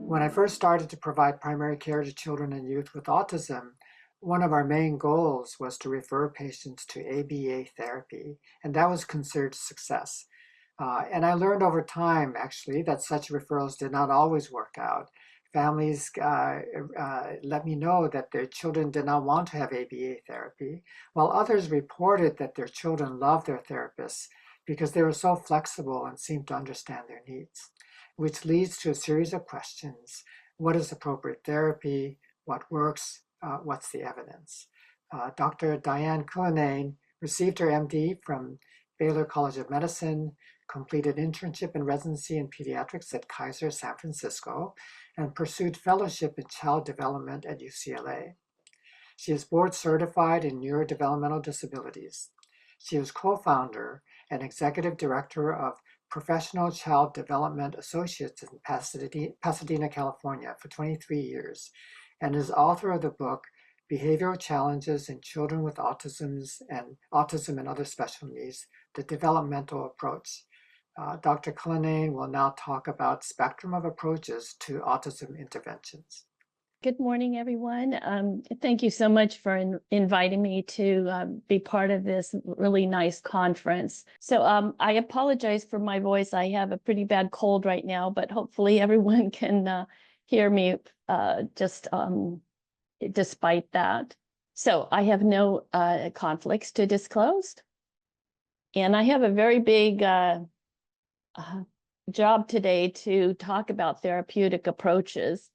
When I first started to provide primary care to children and youth with autism, one of our main goals was to refer patients to ABA therapy, and that was considered success. And I learned over time, actually, that such referrals did not always work out. Families let me know that their children did not want to have ABA therapy, while others reported that their children loved their therapists because they were so flexible and seemed to understand their needs, which leads to a series of questions. What is appropriate therapy? What works? What's the evidence? Dr. Diane Cullinane received her MD from Baylor College of Medicine, completed internship and residency in pediatrics at Kaiser San Francisco, and pursued fellowship in child development at UCLA. She is board certified in neurodevelopmental disabilities. She is co-founder and executive director of Professional Child Development Associates in Pasadena, California for 23 years, and is author of the book Behavioral Challenges in Children with Autism and Other Special Needs, The Developmental Approach. Dr. Cullinane will now talk about spectrum of approaches to autism interventions. Good morning, everyone. Thank you so much for inviting me to be part of this really nice conference. So I apologize for my voice. I have a pretty bad cold right now, but hopefully everyone can hear me despite that. So I have no conflicts to disclose. And I have a very big job today to talk about therapeutic approaches.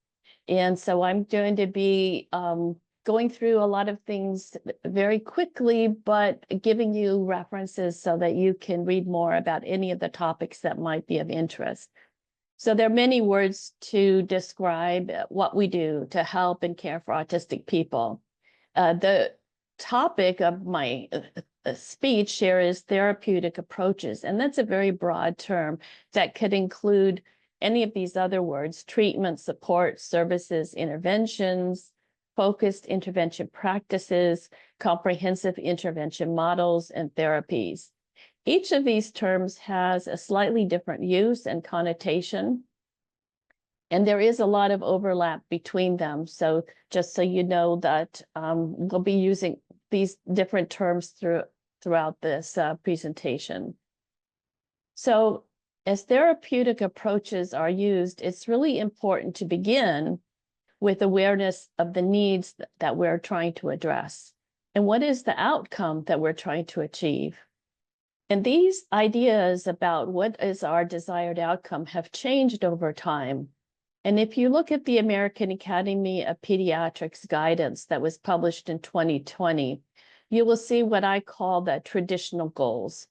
And so I'm going to be going through a lot of things very quickly, but giving you references so that you can read more about any of the topics that might be of interest. So there are many words to describe what we do to help and care for autistic people. The topic of my speech here is therapeutic approaches, and that's a very broad term that could include any of these other words: treatment, support, services, interventions, focused intervention practices, comprehensive intervention models, and therapies. Each of these terms has a slightly different use and connotation, and there is a lot of overlap between them. So just so you know that we'll be using these different terms throughout this presentation. So as therapeutic approaches are used, it's really important to begin with awareness of the needs that we're trying to address and what is the outcome that we're trying to achieve. And these ideas about what is our desired outcome have changed over time. And if you look at the American Academy of Pediatrics guidance that was published in 2020, you will see what I call the traditional goals: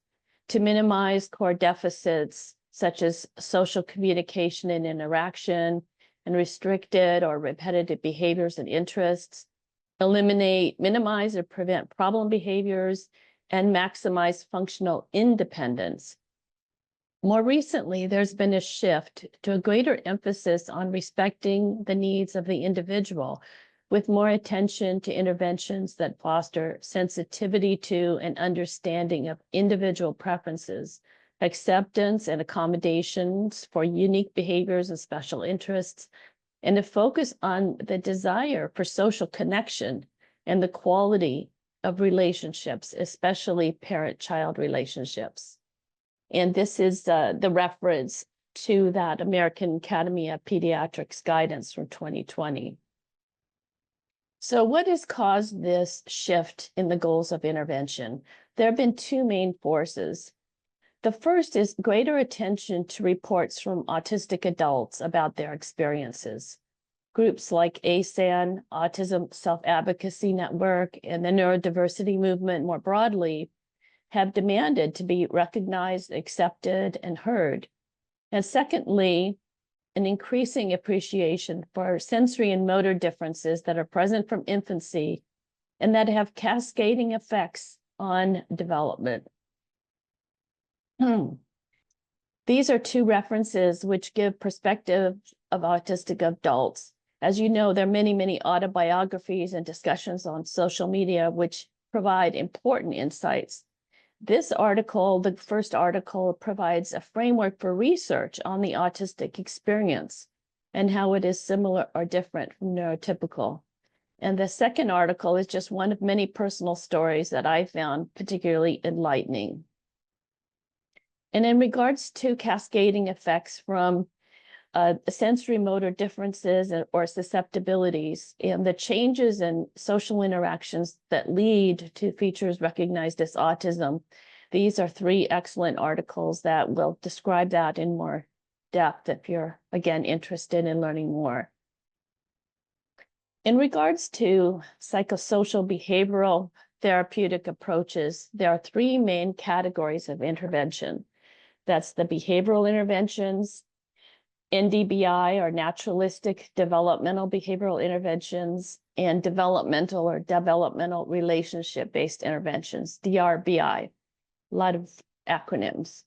to minimize core deficits such as social communication and interaction, and restricted or repetitive behaviors and interests, eliminate, minimize, or prevent problem behaviors, and maximize functional independence. More recently, there's been a shift to a greater emphasis on respecting the needs of the individual, with more attention to interventions that foster sensitivity to and understanding of individual preferences, acceptance and accommodations for unique behaviors and special interests, and a focus on the desire for social connection and the quality of relationships, especially parent-child relationships. And this is the reference to that American Academy of Pediatrics guidance from 2020. So what has caused this shift in the goals of intervention? There have been two main forces. The first is greater attention to reports from autistic adults about their experiences. Groups like ASAN, Autism Self-Advocacy Network, and the Neurodiversity Movement more broadly have demanded to be recognized, accepted, and heard. And secondly, an increasing appreciation for sensory and motor differences that are present from infancy and that have cascading effects on development. These are two references which give perspective of autistic adults. As you know, there are many, many autobiographies and discussions on social media which provide important insights. This article, the first article, provides a framework for research on the autistic experience. and how it is similar or different from neurotypical. And the second article is just one of many personal stories that I found particularly enlightening. And in regards to cascading effects from sensory motor differences or susceptibilities and the changes in social interactions that lead to features recognized as autism, these are 3 excellent articles that will describe that in more depth if you're, again, interested in learning more. In regards to psychosocial behavioral therapeutic approaches, there are 3 main categories of intervention. That's the behavioral interventions, NDBI or naturalistic developmental behavioral interventions, and developmental or developmental relationship-based interventions, DRBI. A lot of acronyms.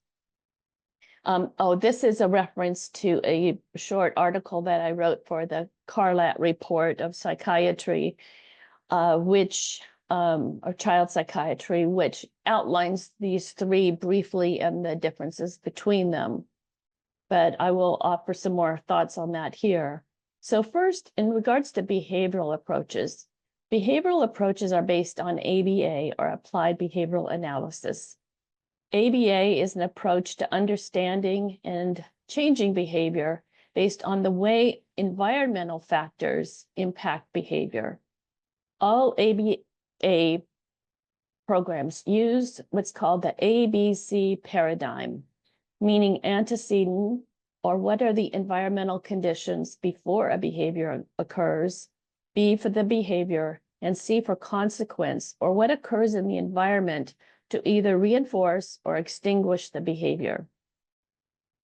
This is a reference to a short article that I wrote for the Carlat Report of Psychiatry, or child psychiatry, which outlines these 3 briefly and the differences between them. But I will offer some more thoughts on that here. So first, in regards to behavioral approaches are based on ABA, or applied behavioral analysis. ABA is an approach to understanding and changing behavior based on the way environmental factors impact behavior. All ABA programs use what's called the ABC paradigm, meaning antecedent, or what are the environmental conditions before a behavior occurs, B for the behavior, and C for consequence, or what occurs in the environment to either reinforce or extinguish the behavior.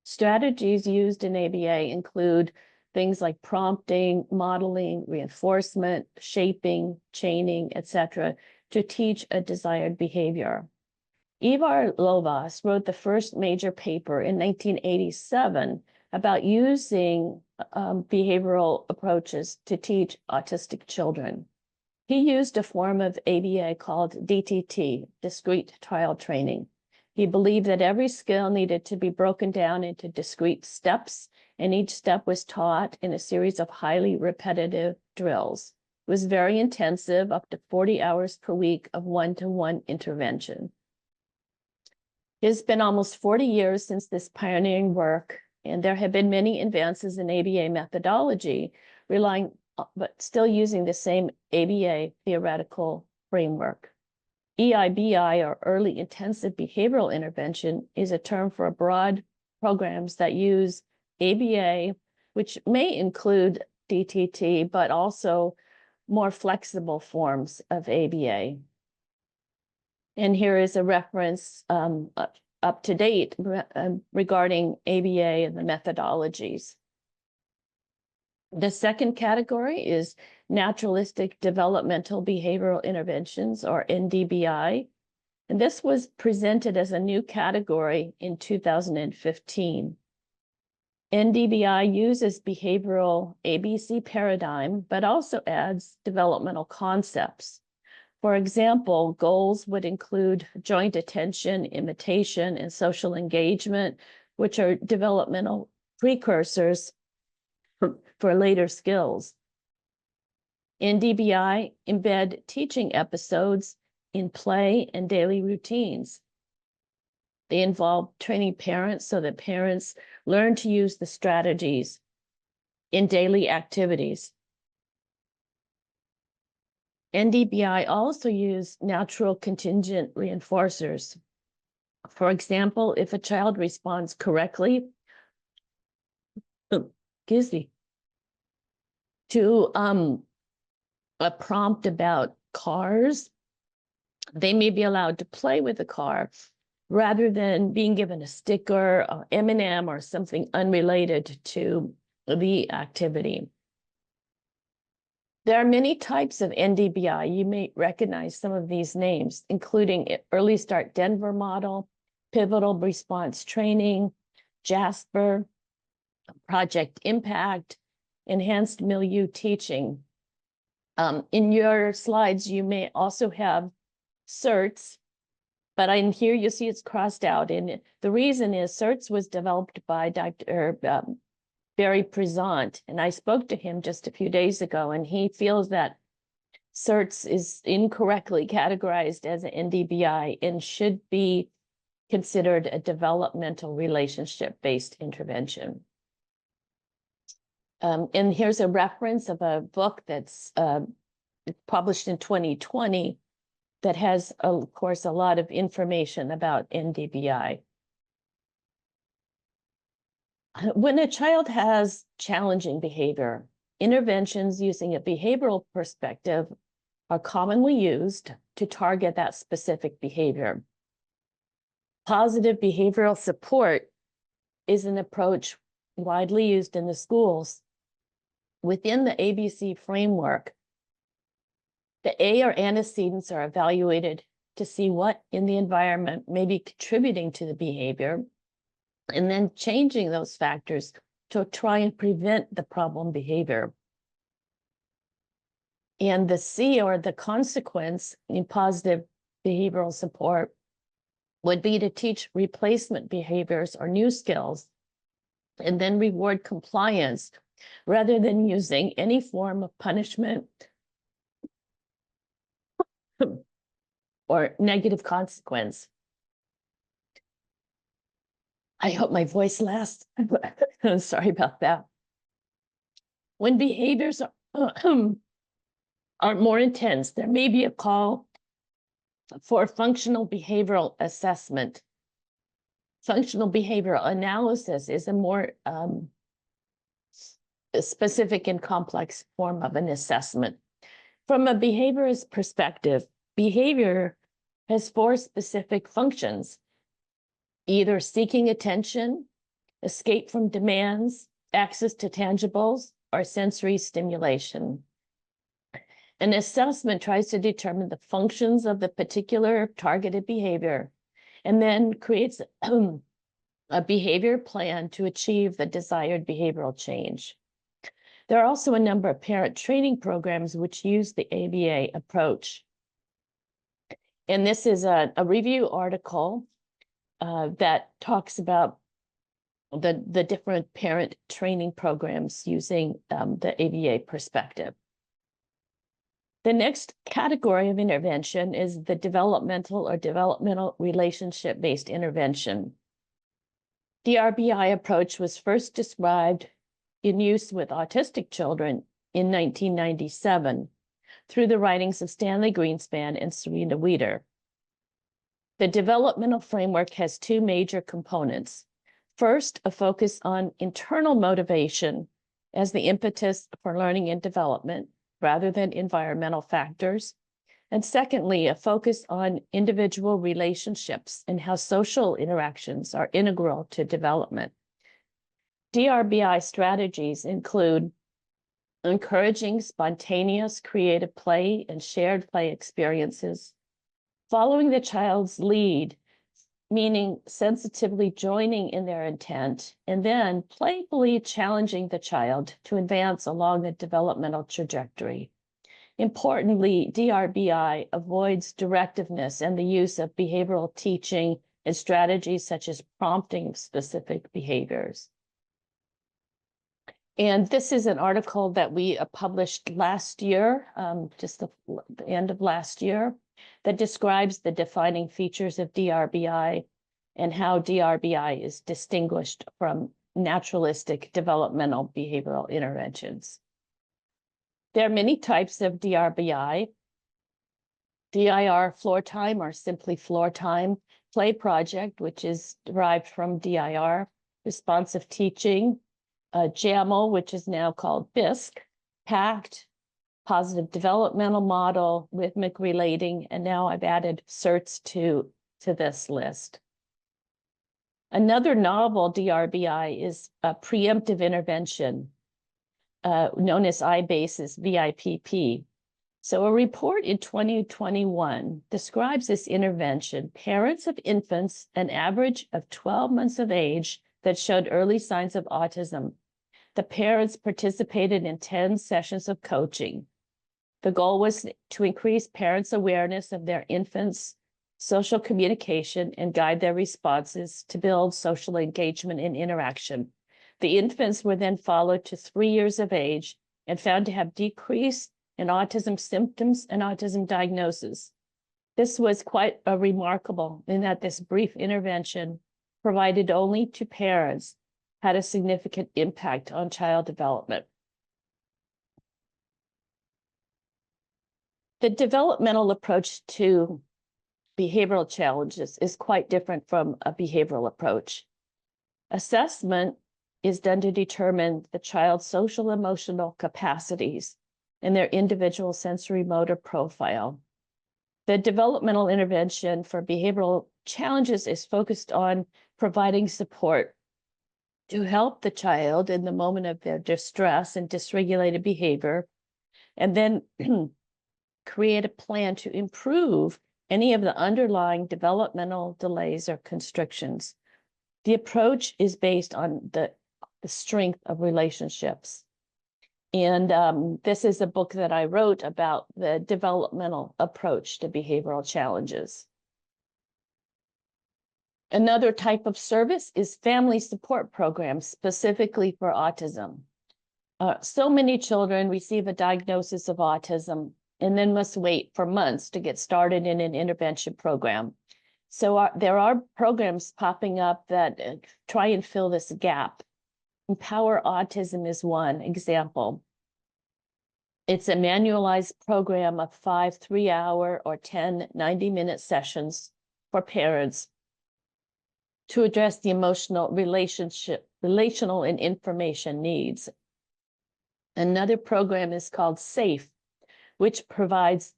Strategies used in ABA include things like prompting, modeling, reinforcement, shaping, chaining, etc., to teach a desired behavior. Ivar Lovaas wrote the first major paper in 1987 about using behavioral approaches to teach autistic children. He used a form of ABA called DTT, discrete trial training. He believed that every skill needed to be broken down into discrete steps, and each step was taught in a series of highly repetitive drills. It was very intensive, up to 40 hours per week of one-to-one intervention. It's been almost 40 years since this pioneering work, and there have been many advances in ABA methodology, but still using the same ABA theoretical framework. EIBI, or early intensive behavioral intervention, is a term for broad programs that use ABA, which may include DTT, but also more flexible forms of ABA. And here is a reference up to date regarding ABA and the methodologies. The second category is naturalistic developmental behavioral interventions, or NDBI. And this was presented as a new category in 2015. NDBI uses behavioral ABC paradigm, but also adds developmental concepts. For example, goals would include joint attention, imitation, and social engagement, which are developmental precursors for later skills. NDBI embed teaching episodes in play and daily routines. They involve training parents so that parents learn to use the strategies in daily activities. NDBI also use natural contingent reinforcers. For example, if a child responds correctly, to a prompt about cars, they may be allowed to play with the car rather than being given a sticker or M&M or something unrelated to the activity. There are many types of NDBI. You may recognize some of these names, including Early Start Denver model, Pivotal Response Training, Jasper, Project Impact, Enhanced Milieu Teaching. In your slides, you may also have CERTS, but in here you see it's crossed out. And the reason is CERTS was developed by Dr. very present. And I spoke to him just a few days ago, and he feels that CERTS is incorrectly categorized as an NDBI and should be considered a developmental relationship-based intervention. And here's a reference of a book that's published in 2020 that has, of course, a lot of information about NDBI. When a child has challenging behavior, interventions using a behavioral perspective are commonly used to target that specific behavior. Positive behavioral support is an approach widely used in the schools. Within the ABC framework, the A or antecedents are evaluated to see what in the environment may be contributing to the behavior, and then changing those factors to try and prevent the problem behavior. And the C, or the consequence in positive behavioral support, would be to teach replacement behaviors or new skills, and then reward compliance rather than using any form of punishment or negative consequence. I hope my voice lasts. I'm sorry about that. When behaviors are more intense, there may be a call for functional behavioral assessment. Functional behavioral analysis is a more specific and complex form of an assessment. From a behaviorist perspective, behavior has 4 specific functions: either seeking attention, escape from demands, access to tangibles, or sensory stimulation. An assessment tries to determine the functions of the particular targeted behavior and then creates a behavior plan to achieve the desired behavioral change. There are also a number of parent training programs which use the ABA approach. And this is a review article that talks about the different parent training programs using the ABA perspective. The next category of intervention is the developmental or developmental relationship-based intervention. DRBI approach was first described in use with autistic children in 1997 through the writings of Stanley Greenspan and Serena Wieder. The developmental framework has 2 major components. First, a focus on internal motivation as the impetus for learning and development, rather than environmental factors. And secondly, a focus on individual relationships and how social interactions are integral to development. DRBI strategies include encouraging spontaneous creative play and shared play experiences, following the child's lead, meaning sensitively joining in their intent, and then playfully challenging the child to advance along the developmental trajectory. Importantly, DRBI avoids directiveness and the use of behavioral teaching and strategies such as prompting specific behaviors. And this is an article that we published last year, just the end of last year, that describes the defining features of DRBI and how DRBI is distinguished from naturalistic developmental behavioral interventions. There are many types of DRBI. DIR floor time, or simply floor time, play project, which is derived from DIR, responsive teaching, JAML, which is now called BISC, PACT, positive developmental model, rhythmic relating, and now I've added CERTS to this list. Another novel DRBI is a preemptive intervention, known as IBASIS VIPP. So a report in 2021 describes this intervention. Parents of infants an average of 12 months of age that showed early signs of autism. The parents participated in 10 sessions of coaching. The goal was to increase parents' awareness of their infants' social communication and guide their responses to build social engagement and interaction. The infants were then followed to 3 years of age and found to have decrease in autism symptoms and autism diagnosis. This was quite remarkable in that this brief intervention, provided only to parents, had a significant impact on child development. The developmental approach to behavioral challenges is quite different from a behavioral approach. Assessment is done to determine the child's social emotional capacities and their individual sensory motor profile. The developmental intervention for behavioral challenges is focused on providing support to help the child in the moment of their distress and dysregulated behavior, and then create a plan to improve any of the underlying developmental delays or constrictions. The approach is based on the strength of relationships. And this is a book that I wrote about the developmental approach to behavioral challenges. Another type of service is family support programs specifically for autism. So many children receive a diagnosis of autism and then must wait for months to get started in an intervention program. So there are programs popping up that try and fill this gap. Empower Autism is one example. It's a manualized program of 5 3-hour or 10 90-minute sessions for parents to address the relational and information needs. Another program is called SAFE, which provides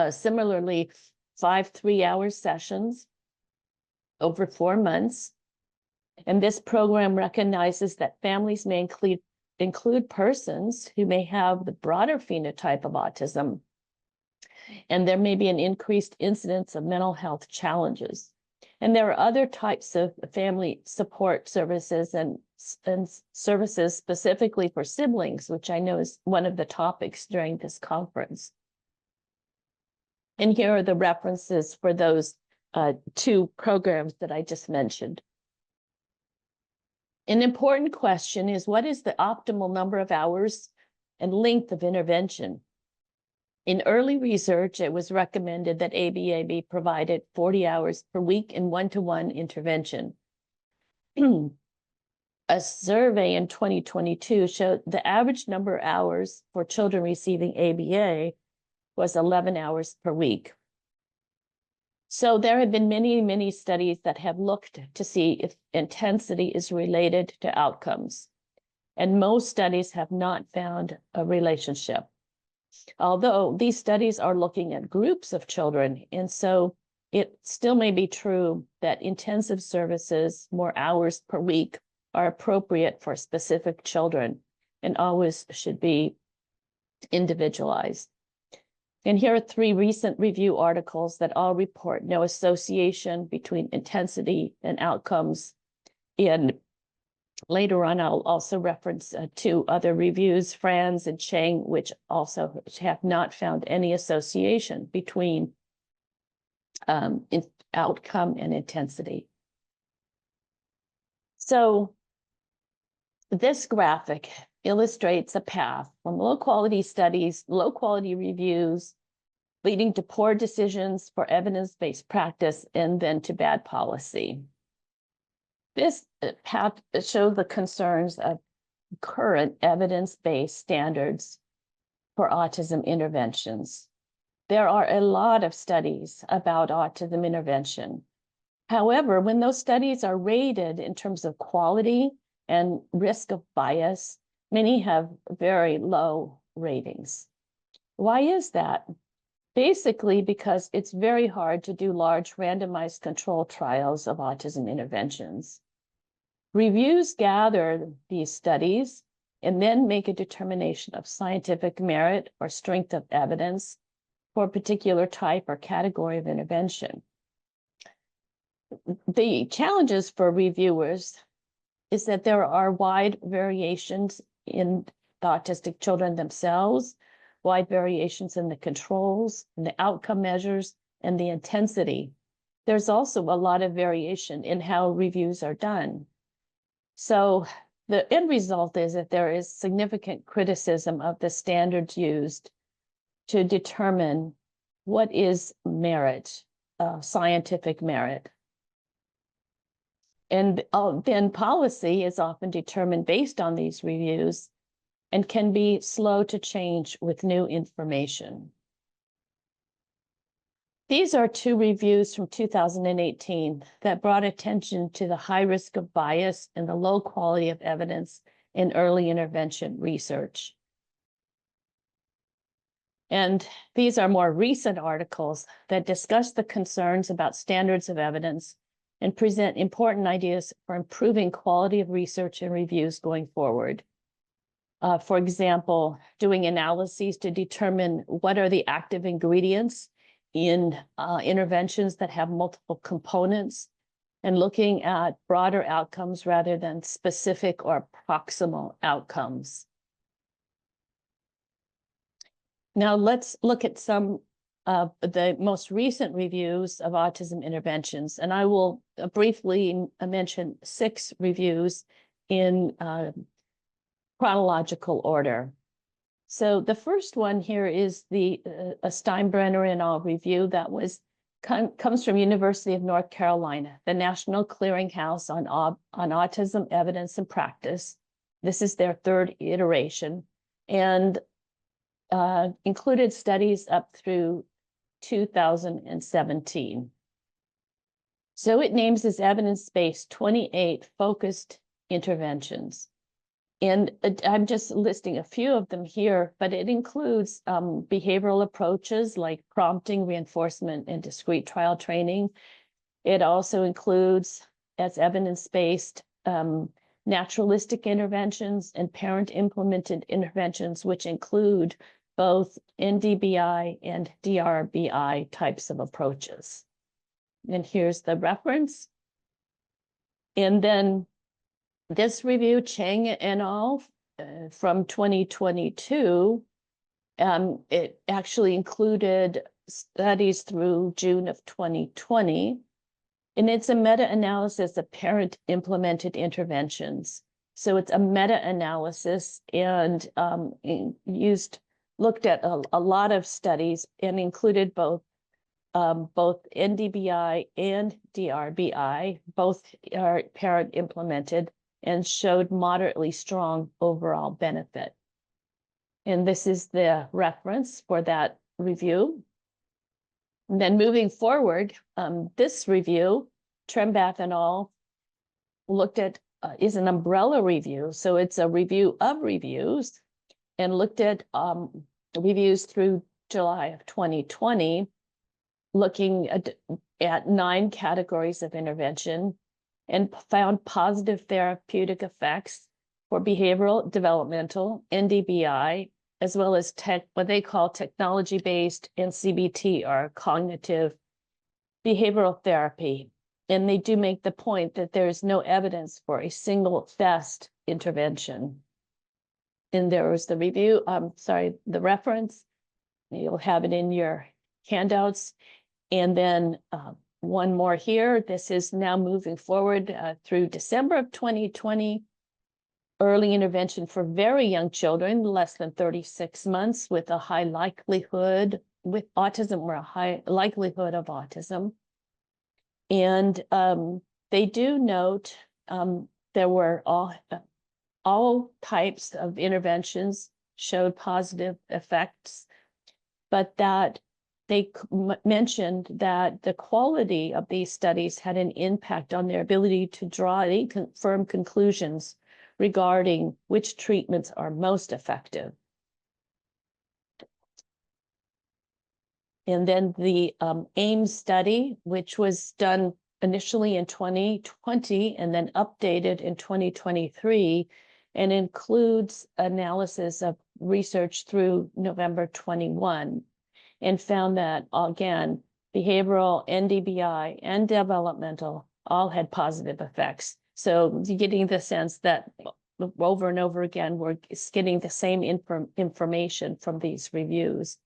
similarly 5 3-hour sessions over 4 months. And this program recognizes that families may include persons who may have the broader phenotype of autism, and there may be an increased incidence of mental health challenges. And there are other types of family support services and services specifically for siblings, which I know is one of the topics during this conference. And here are the references for those 2 programs that I just mentioned. An important question is, what is the optimal number of hours and length of intervention? In early research, it was recommended that ABA be provided 40 hours per week in one-to-one intervention. A survey in 2022 showed the average number of hours for children receiving ABA was 11 hours per week. So there have been many, many studies that have looked to see if intensity is related to outcomes. And most studies have not found a relationship. Although these studies are looking at groups of children, and so it still may be true that intensive services, more hours per week, are appropriate for specific children and always should be individualized. And here are 3 recent review articles that all report no association between intensity and outcomes. And later on, I'll also reference 2 other reviews, Franz and Chang, which also have not found any association between outcome and intensity. So this graphic illustrates a path from low-quality studies, low-quality reviews, leading to poor decisions for evidence-based practice, and then to bad policy. This path shows the concerns of current evidence-based standards for autism interventions. There are a lot of studies about autism intervention. However, when those studies are rated in terms of quality and risk of bias, many have very low ratings. Why is that? Basically, because it's very hard to do large randomized control trials of autism interventions. Reviews gather these studies and then make a determination of scientific merit or strength of evidence for a particular type or category of intervention. The challenges for reviewers is that there are wide variations in the autistic children themselves, wide variations in the controls, and the outcome measures, and the intensity. There's also a lot of variation in how reviews are done. So the end result is that there is significant criticism of the standards used to determine what is merit, scientific merit. And then policy is often determined based on these reviews and can be slow to change with new information. These are two reviews from 2018 that brought attention to the high risk of bias and the low quality of evidence in early intervention research. And these are more recent articles that discuss the concerns about standards of evidence and present important ideas for improving quality of research and reviews going forward. For example, doing analyses to determine what are the active ingredients in interventions that have multiple components, and looking at broader outcomes rather than specific or proximal outcomes. Now let's look at some of the most recent reviews of autism interventions, and I will briefly mention 6 reviews in chronological order. So the first one here is the Steinbrenner et al. Review that comes from University of North Carolina, the National Clearinghouse on Autism Evidence and Practice. This is their 3rd iteration, and included studies up through 2017. So it names as evidence-based 28 focused interventions. And I'm just listing a few of them here, but it includes behavioral approaches like prompting, reinforcement, and discrete trial training. It also includes, as evidence-based, naturalistic interventions and parent-implemented interventions, which include both NDBI and DRBI types of approaches. And here's the reference. And then this review, Chang et al. From 2022, it actually included studies through June of 2020, and it's a meta-analysis of parent-implemented interventions. So it's a meta-analysis and looked at a lot of studies and included both NDBI and DRBI, both are parent-implemented, and showed moderately strong overall benefit. And this is the reference for that review. And then moving forward, this review, Trembath et al. Looked at, is an umbrella review. So it's a review of reviews, and looked at reviews through July of 2020, looking at 9 categories of intervention, and found positive therapeutic effects for behavioral, developmental, NDBI, as well as what they call technology-based and CBT, or cognitive behavioral therapy. And they do make the point that there is no evidence for a single best intervention. And there was the review, the reference. You'll have it in your handouts. And then one more here. This is now moving forward through December of 2020. Early intervention for very young children, less than 36 months, with a high likelihood with autism, or a high likelihood of autism. And they do note there were all types of interventions showed positive effects, but that they mentioned that the quality of these studies had an impact on their ability to draw any firm conclusions regarding which treatments are most effective. And then the AIMS study, which was done initially in 2020 and then updated in 2023, and includes analysis of research through November 21, and found that, again, behavioral, NDBI, and developmental all had positive effects. So you're getting the sense that over and over again, we're getting the same information from these reviews.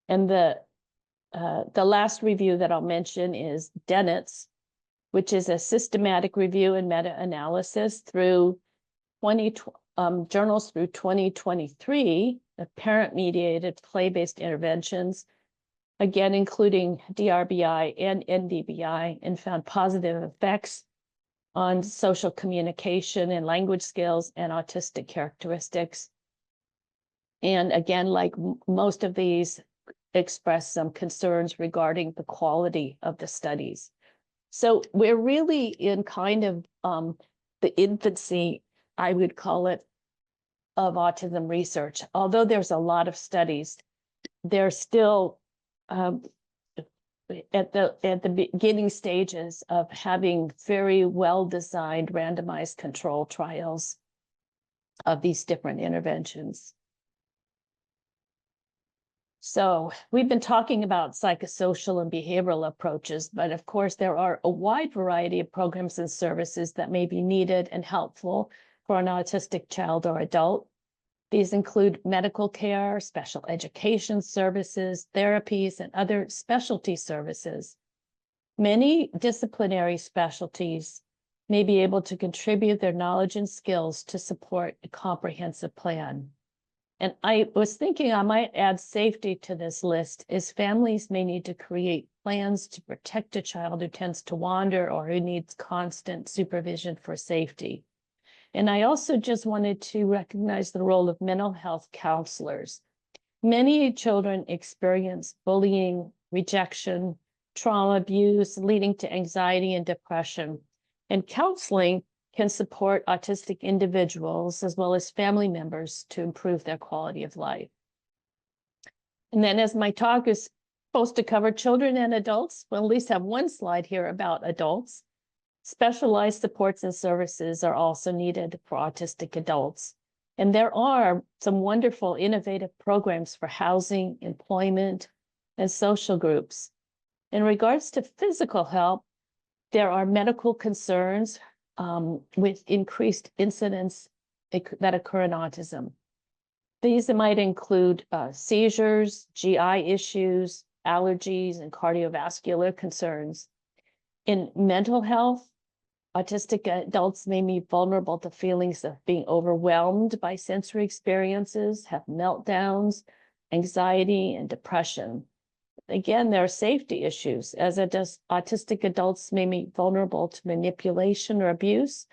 And the last review that I'll mention is Dennett's, which is a systematic review and meta-analysis through journals through 2023 of parent-mediated play-based interventions, again, including DRBI and NDBI, and found positive effects on social communication and language skills and autistic characteristics. And again, like most of these, expressed some concerns regarding the quality of the studies. So we're really in kind of the infancy, I would call it, of autism research. Although there's a lot of studies, they're still at the beginning stages of having very well-designed randomized control trials of these different interventions. So we've been talking about psychosocial and behavioral approaches, but of course there are a wide variety of programs and services that may be needed and helpful for an autistic child or adult. These include medical care, special education services, therapies, and other specialty services. Many disciplinary specialties may be able to contribute their knowledge and skills to support a comprehensive plan. And I was thinking I might add safety to this list, as families may need to create plans to protect a child who tends to wander or who needs constant supervision for safety. And I also just wanted to recognize the role of mental health counselors. Many children experience bullying, rejection, trauma, abuse, leading to anxiety and depression. And counseling can support autistic individuals as well as family members to improve their quality of life. And then, as my talk is supposed to cover children and adults, we'll at least have one slide here about adults. Specialized supports and services are also needed for autistic adults. And there are some wonderful innovative programs for housing, employment, and social groups. In regards to physical help, there are medical concerns with increased incidence that occur in autism. These might include seizures, GI issues, allergies, and cardiovascular concerns. In mental health, autistic adults may be vulnerable to feelings of being overwhelmed by sensory experiences, have meltdowns, anxiety, and depression. Again, there are safety issues, as autistic adults may be vulnerable to manipulation or abuse,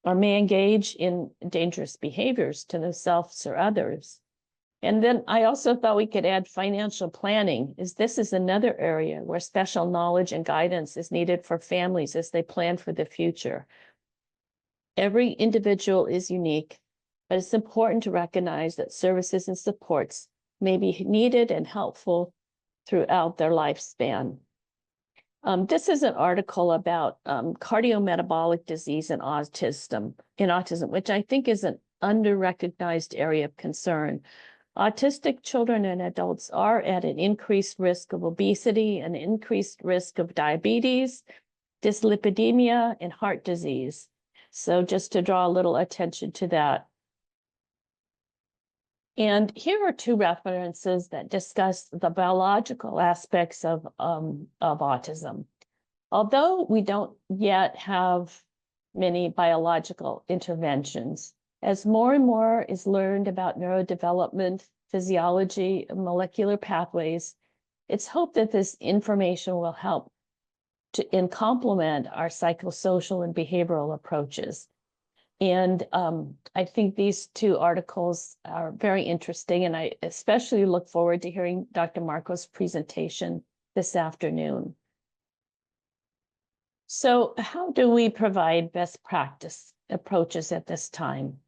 or may engage in dangerous behaviors to themselves or others. And then I also thought we could add financial planning, as this is another area where special knowledge and guidance is needed for families as they plan for the future. Every individual is unique, but it's important to recognize that services and supports may be needed and helpful throughout their lifespan. This is an article about cardiometabolic disease and autism, which I think is an under-recognized area of concern. Autistic children and adults are at an increased risk of obesity, an increased risk of diabetes, dyslipidemia, and heart disease. So just to draw a little attention to that. And here are two references that discuss the biological aspects of autism. Although we don't yet have many biological interventions, as more and more is learned about neurodevelopment, physiology, and molecular pathways, it's hoped that this information will help and complement our psychosocial and behavioral approaches. And I think these two articles are very interesting, and I especially look forward to hearing Dr. Marco's presentation this afternoon. So how do we provide best practice approaches at this time?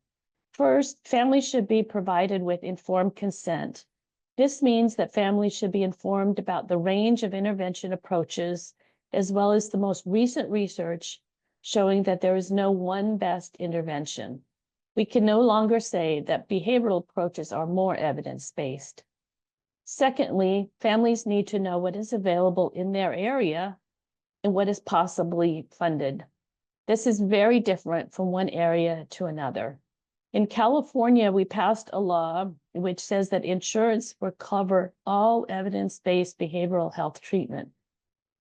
First, families should be provided with informed consent. This means that families should be informed about the range of intervention approaches, as well as the most recent research showing that there is no one best intervention. We can no longer say that behavioral approaches are more evidence-based. Secondly, families need to know what is available in their area and what is possibly funded. This is very different from one area to another. In California, we passed a law which says that insurance will cover all evidence-based behavioral health treatment.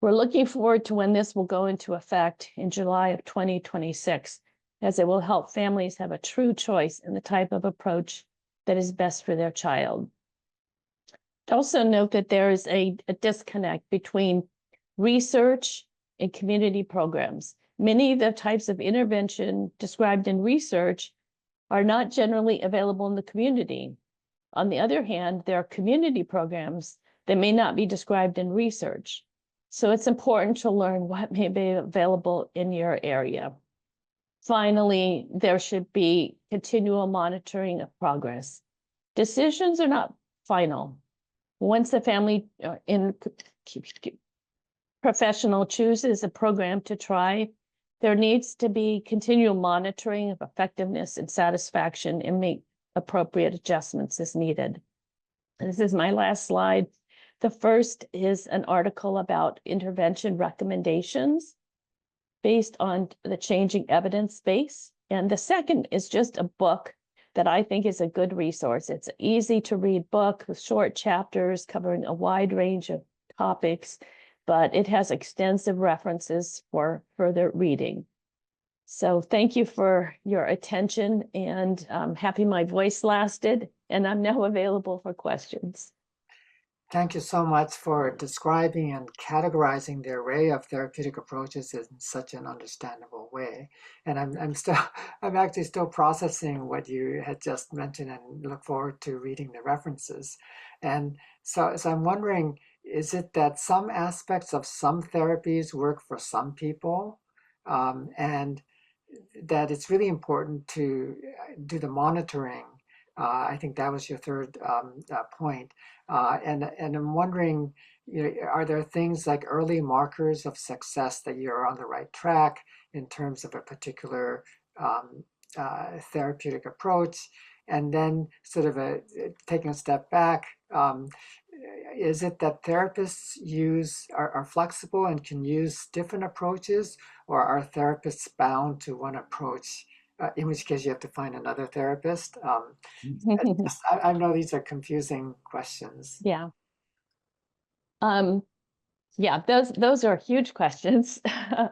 We're looking forward to when this will go into effect in July of 2026, as it will help families have a true choice in the type of approach that is best for their child. Also note that there is a disconnect between research and community programs. Many of the types of intervention described in research are not generally available in the community. On the other hand, there are community programs that may not be described in research. So it's important to learn what may be available in your area. Finally, there should be continual monitoring of progress. Decisions are not final. Once the family professional chooses a program to try, there needs to be continual monitoring of effectiveness and satisfaction and make appropriate adjustments as needed. This is my last slide. The first is an article about intervention recommendations based on the changing evidence base. And the second is just a book that I think is a good resource. It's an easy to read book with short chapters covering a wide range of topics, but it has extensive references for further reading. So thank you for your attention, and I'm happy my voice lasted, and I'm now available for questions. Thank you so much for describing and categorizing the array of therapeutic approaches in such an understandable way. And I'm actually still processing what you had just mentioned, and look forward to reading the references. And so I'm wondering, is it that some aspects of some therapies work for some people, and that it's really important to do the monitoring? I think that was your third point. And I'm wondering, are there things like early markers of success that you're on the right track in terms of a particular therapeutic approach? And then sort of taking a step back, is it that therapists are flexible and can use different approaches, or are therapists bound to one approach? In which case you have to find another therapist. I know these are confusing questions. Yeah. Yeah, those are huge questions.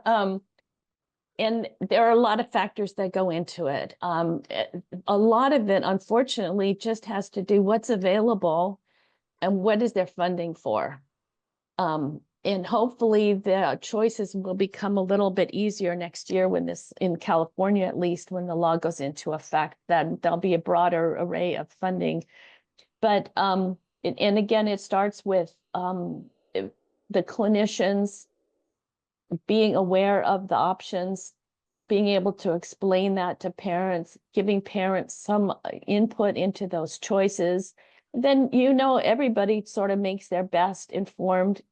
And there are a lot of factors that go into it. A lot of it, unfortunately, just has to do what's available and what is their funding for. And hopefully the choices will become a little bit easier next year when this, in California at least, when the law goes into effect, that there'll be a broader array of funding. But, and again, it starts with the clinicians being aware of the options, being able to explain that to parents, giving parents some input into those choices. Then, everybody sort of makes their best informed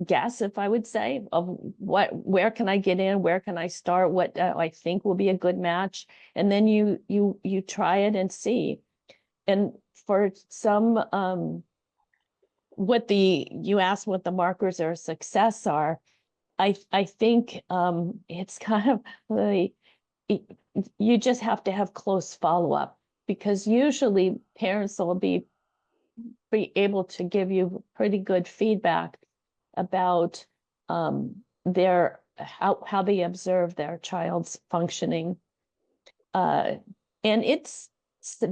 guess, if I would say, of where can I get in, where can I start, what I think will be a good match, and then you try it and see. And for some, you asked what the markers of success are. I think it's kind of you just have to have close follow-up, because usually parents will be able to give you pretty good feedback about how they observe their child's functioning. And it's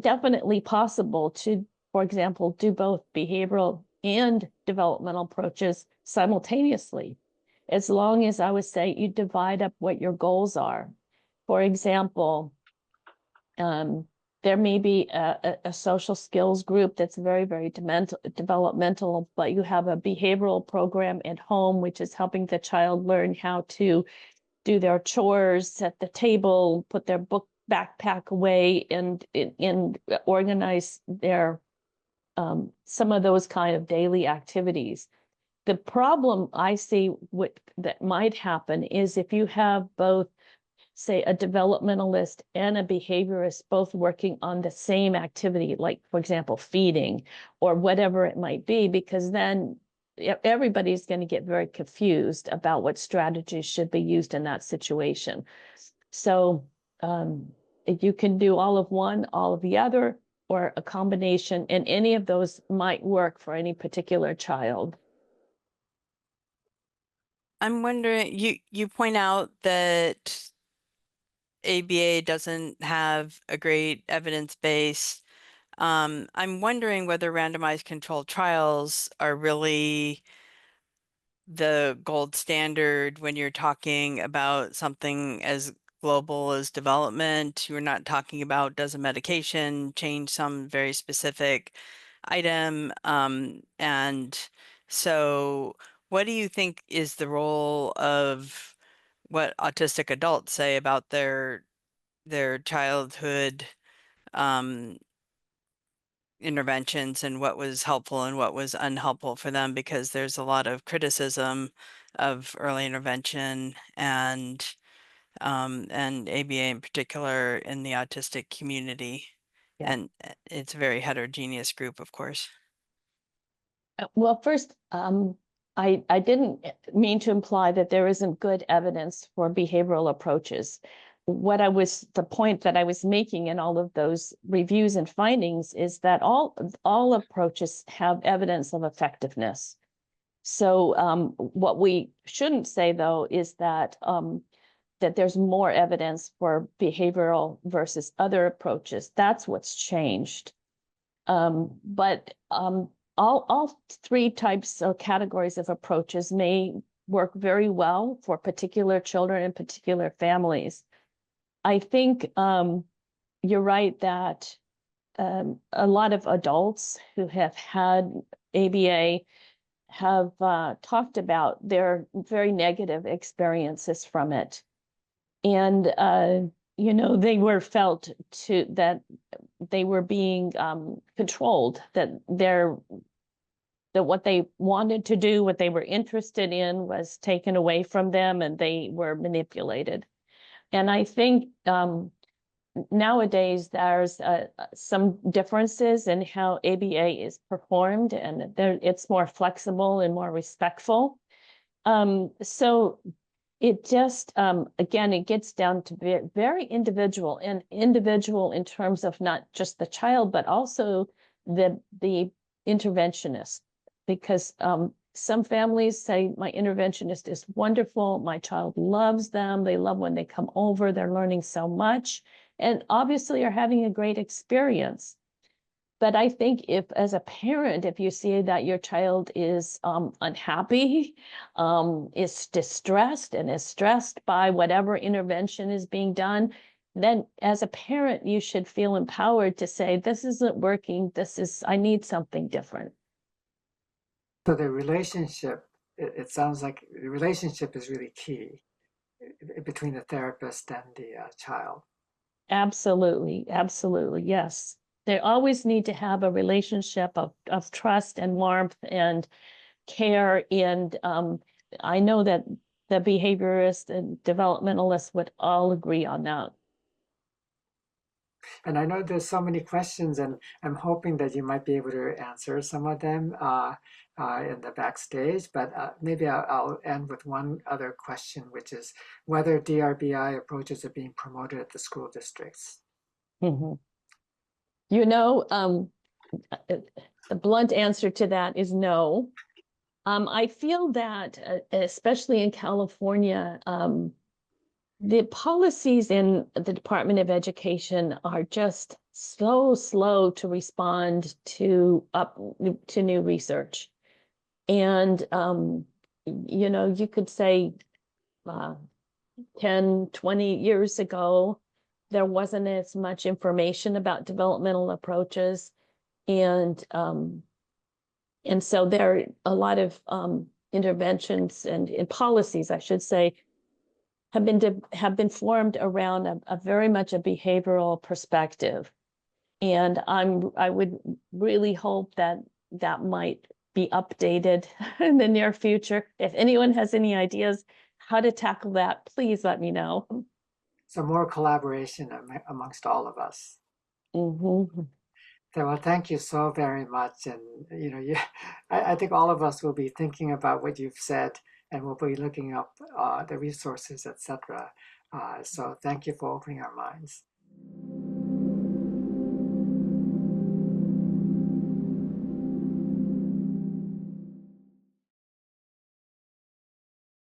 definitely possible to, for example, do both behavioral and developmental approaches simultaneously, as long as, I would say, you divide up what your goals are. For example, there may be a social skills group that's very, very developmental, but you have a behavioral program at home, which is helping the child learn how to do their chores, set the table, put their book backpack away, and organize their some of those kind of daily activities. The problem I see that might happen is if you have both, say, a developmentalist and a behaviorist both working on the same activity, like, for example, feeding or whatever it might be, because then everybody's going to get very confused about what strategies should be used in that situation. So if you can do all of one, all of the other, or a combination, and any of those might work for any particular child. I'm wondering, you point out that ABA doesn't have a great evidence base. I'm wondering whether randomized controlled trials are really the gold standard when you're talking about something as global as development. You're not talking about does a medication change some very specific item. And so what do you think is the role of what autistic adults say about their childhood um, interventions and what was helpful and what was unhelpful for them? Because there's a lot of criticism of early intervention and ABA in particular in the autistic community. Yeah. And it's a very heterogeneous group, of course. Well, first, I didn't mean to imply that there isn't good evidence for behavioral approaches. The point that I was making in all of those reviews and findings is that all approaches have evidence of effectiveness. So what we shouldn't say, though, is that there's more evidence for behavioral versus other approaches. That's what's changed. But all three types or categories of approaches may work very well for particular children and particular families. I think you're right that a lot of adults who have had ABA have talked about their very negative experiences from it. And they were felt that they were being controlled, that what they wanted to do, what they were interested in was taken away from them and they were manipulated. And I think nowadays there's some differences in how ABA is performed, and it's more flexible and more respectful. So it just, again, it gets down to very individual, and individual in terms of not just the child, but also the interventionist. Because some families say, my interventionist is wonderful, my child loves them, they love when they come over, they're learning so much, and obviously are having a great experience. But I think if, as a parent, if you see that your child is unhappy, is distressed and is stressed by whatever intervention is being done, then as a parent, you should feel empowered to say, this isn't working, I need something different. So the relationship, it sounds like the relationship is really key between the therapist and the child. Absolutely, absolutely, yes. They always need to have a relationship of trust and warmth and care. And I know that the behaviorists and developmentalists would all agree on that. And I know there's so many questions, and I'm hoping that you might be able to answer some of them in the backstage. But maybe I'll end with one other question, which is whether DRBI approaches are being promoted at the school districts. Mm-hmm. You know, the blunt answer to that is no. I feel that, especially in California, the policies in the Department of Education are just so slow to respond to new research. And you could say 10, 20 years ago, there wasn't as much information about developmental approaches. And so there are a lot of interventions and policies, I should say, have been formed around a very much a behavioral perspective. And I would really hope that that might be updated in the near future. If anyone has any ideas how to tackle that, please let me know. So more collaboration amongst all of us. Mm-hmm. So, well, thank you so very much. And, I think all of us will be thinking about what you've said, and we'll be looking up the resources, etc. So thank you for opening our minds.